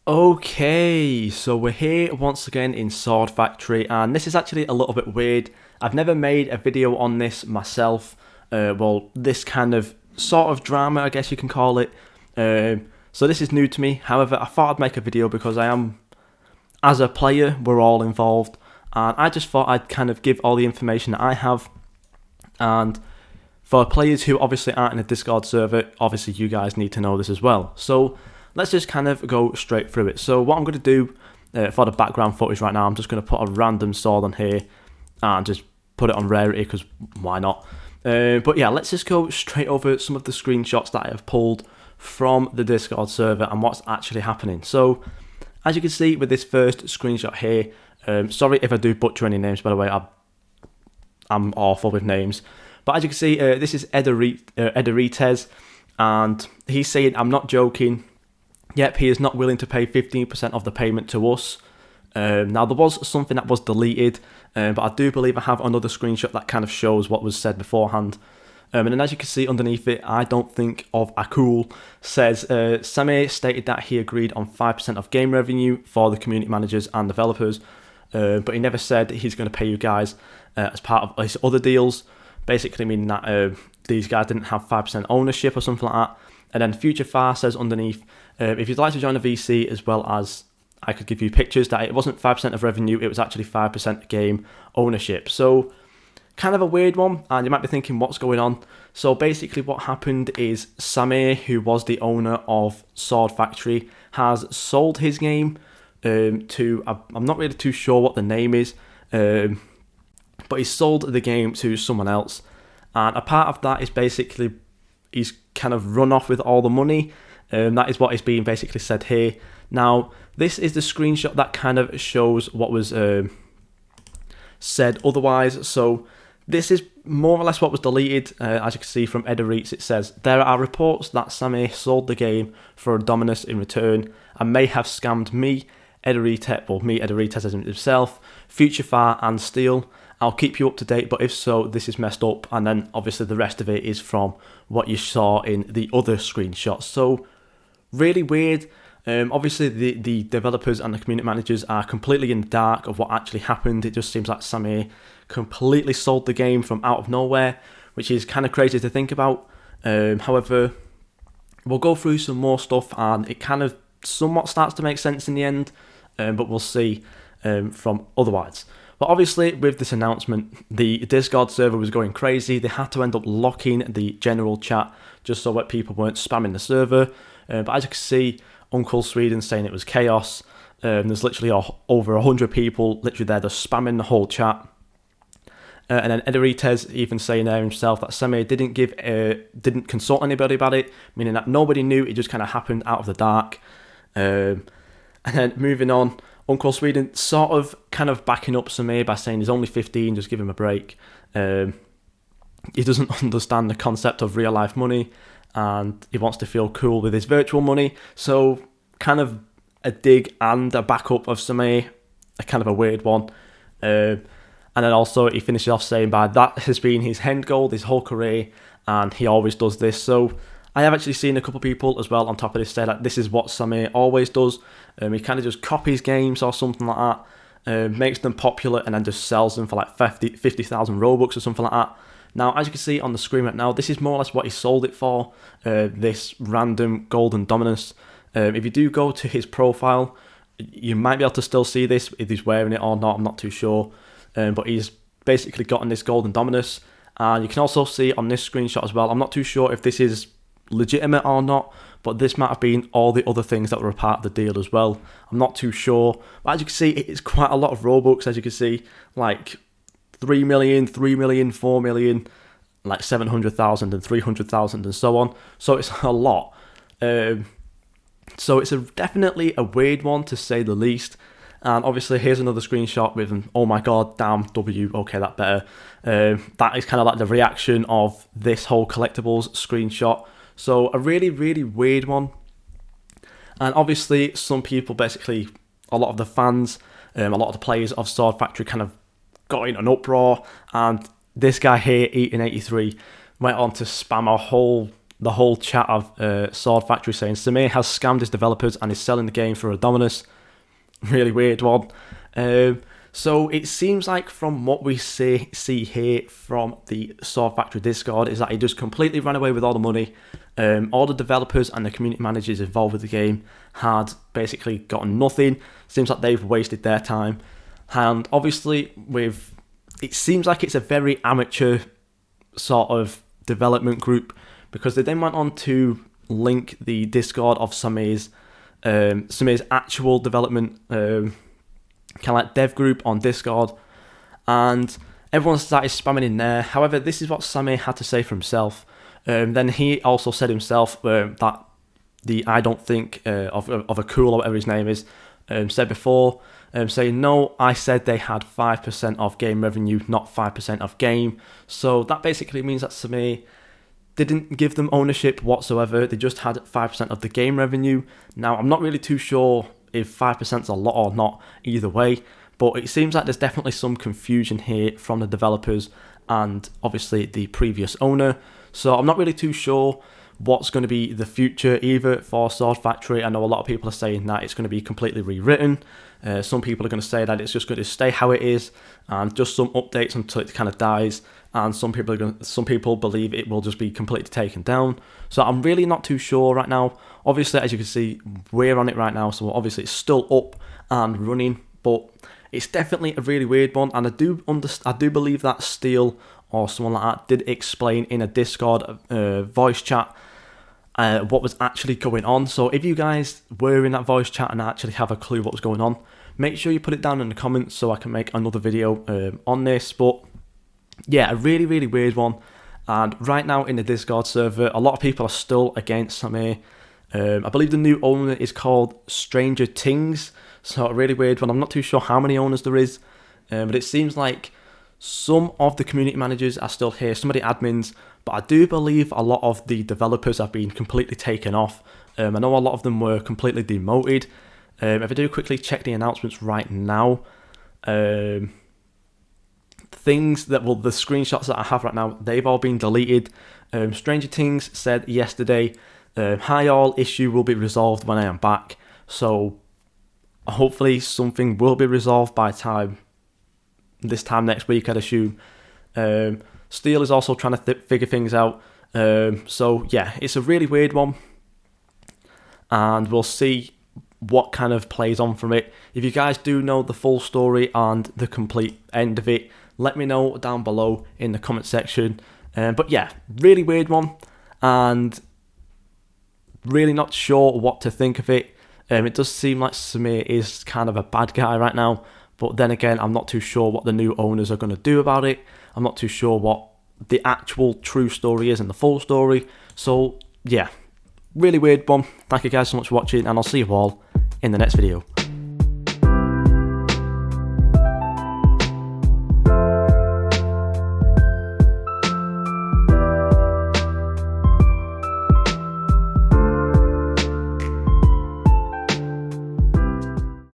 Okay, so we're here once again in Sword Factory, and this is actually a little bit weird. I've never made a video on this myself. Well, this kind of sort of drama, I guess you can call it. So this is new to me. However, I thought I'd make a video because I am, as a player, we're all involved, and I just thought I'd kind of give all the information that I have. And for players who obviously aren't in a Discord server, obviously you guys need to know this as well. So let's just kind of go straight through it. So what I'm going to do for the background footage right now, I'm just going to put a random sword on here and just put it on rarity because why not? But yeah, let's just go straight over some of the screenshots that I have pulled from the Discord server and what's actually happening. So as you can see with this first screenshot here, sorry if I do butcher any names, by the way, I'm awful with names. But as you can see, this is Ederites, and he's saying, I'm not joking. Yep, he is not willing to pay 15% of the payment to us. Now, there was something that was deleted, but I do believe I have another screenshot that kind of shows what was said beforehand. And then as you can see underneath it, I don't think of Akul, says, SAMIR stated that he agreed on 5% of game revenue for the community managers and developers, but he never said he's going to pay you guys as part of his other deals, basically meaning that these guys didn't have 5% ownership or something like that. And then Future Far says underneath, if you'd like to join a VC, as well as I could give you pictures, that it wasn't 5% of revenue, it was actually 5% game ownership. So kind of a weird one, and you might be thinking, what's going on? So basically what happened is SAMIR, who was the owner of Sword Factory, has sold his game to, I'm not really too sure what the name is, but he sold the game to someone else. And a part of that is basically he's kind of run off with all the money. That is what is being basically said here. Now, this is the screenshot that kind of shows what was said otherwise. So this is more or less what was deleted. As you can see from Ederites, it says, there are reports that SAMIR sold the game for a Dominus in return and may have scammed me, Ederites as himself, Future Far and Steel. I'll keep you up to date, but if so, this is messed up. And then obviously the rest of it is from what you saw in the other screenshots. So really weird. Obviously the developers and the community managers are completely in the dark of what actually happened. It just seems like SAMIR completely sold the game from out of nowhere, which is kind of crazy to think about. However, we'll go through some more stuff and it kind of somewhat starts to make sense in the end, but we'll see from otherwise. But obviously, with this announcement, the Discord server was going crazy. They had to end up locking the general chat just so that people weren't spamming the server. But as you can see, Uncle Sweden saying it was chaos. There's literally over 100 people literally there just spamming the whole chat. And then Ederites even saying there himself that SAMIR didn't consult anybody about it, meaning that nobody knew. It just kind of happened out of the dark. And then moving on, Uncle Sweden sort of kind of backing up SAMIR by saying he's only 15, just give him a break. He doesn't understand the concept of real life money and he wants to feel cool with his virtual money. So kind of a dig and a backup of SAMIR, a kind of a weird one. And then also he finishes off saying by that has been his end goal his whole career and he always does this. So I have actually seen a couple of people as well on top of this say that this is what SAMIR always does. He kind of just copies games or something like that, makes them popular and then just sells them for like 50,000 Robux or something like that. Now, as you can see on the screen right now, this is more or less what he sold it for, this random golden Dominus. If you do go to his profile, you might be able to still see this, if he's wearing it or not, I'm not too sure. But he's basically gotten this golden Dominus. And you can also see on this screenshot as well, I'm not too sure if this is legitimate or not, but this might have been all the other things that were a part of the deal as well. I'm not too sure, but as you can see, it's quite a lot of Robux. As you can see, like 3 million, 3 million, 4 million, like 700,000 and 300,000 and so on. So it's a lot. So it's definitely a weird one to say the least. And obviously here's another screenshot with an oh my god, damn W, okay, that better. That is kind of like the reaction of this whole collectibles screenshot. So a really, really weird one. And obviously some people, basically a lot of the fans, a lot of the players of Sword Factory kind of got in an uproar. And this guy here, Eaton83, went on to spam a whole the whole chat of Sword Factory saying SAMIR has scammed his developers and is selling the game for a dominus. Really weird one. So it seems like from what we see here from the Sword Factory Discord is that he just completely ran away with all the money. All the developers and the community managers involved with the game had basically gotten nothing. Seems like they've wasted their time. And obviously it seems like it's a very amateur sort of development group, because they then went on to link the Discord of SAMIR's actual development kind of like dev group on Discord, and everyone started spamming in there. However, this is what SAMIR had to say for himself. Then he also said himself that the I don't think of a cool or whatever his name is said before, saying no, I said they had 5% of game revenue, not 5% of game. So that basically means that SAMIR didn't give them ownership whatsoever. They just had 5% of the game revenue. Now, I'm not really too sure if 5% is a lot or not either way, but it seems like there's definitely some confusion here from the developers and obviously the previous owner. So I'm not really too sure what's going to be the future either for Sword Factory. I know a lot of people are saying that it's going to be completely rewritten. Some people are going to say that it's just going to stay how it is and just some updates until it kind of dies. And some people believe it will just be completely taken down. So I'm really not too sure right now. Obviously, as you can see, we're on it right now, so obviously it's still up and running, but it's definitely a really weird one. And I do believe that Steel or someone like that did explain in a Discord voice chat what was actually going on. So if you guys were in that voice chat and actually have a clue what was going on, make sure you put it down in the comments so I can make another video on this. But yeah, a really, really weird one. And right now in the Discord server, a lot of people are still against SAMIR. I believe the new owner is called Stranger Tings. So a really weird one. I'm not too sure how many owners there is, but it seems like some of the community managers are still here, some of the admins, but I do believe a lot of the developers have been completely taken off. I know a lot of them were completely demoted. If I do quickly check the announcements right now, the screenshots that I have right now, they've all been deleted. Stranger Things said yesterday, hi all, issue will be resolved when I am back. So hopefully something will be resolved by this time next week, I'd assume. Steel is also trying to figure things out. So yeah, it's a really weird one, and we'll see what kind of plays on from it. If you guys do know the full story and the complete end of it, let me know down below in the comment section. But yeah, really weird one, and really not sure what to think of it. It does seem like SAMIR is kind of a bad guy right now, but then again, I'm not too sure what the new owners are going to do about it. I'm not too sure what the actual true story is and the full story. So yeah, really weird one. Thank you guys so much for watching, and I'll see you all in the next video.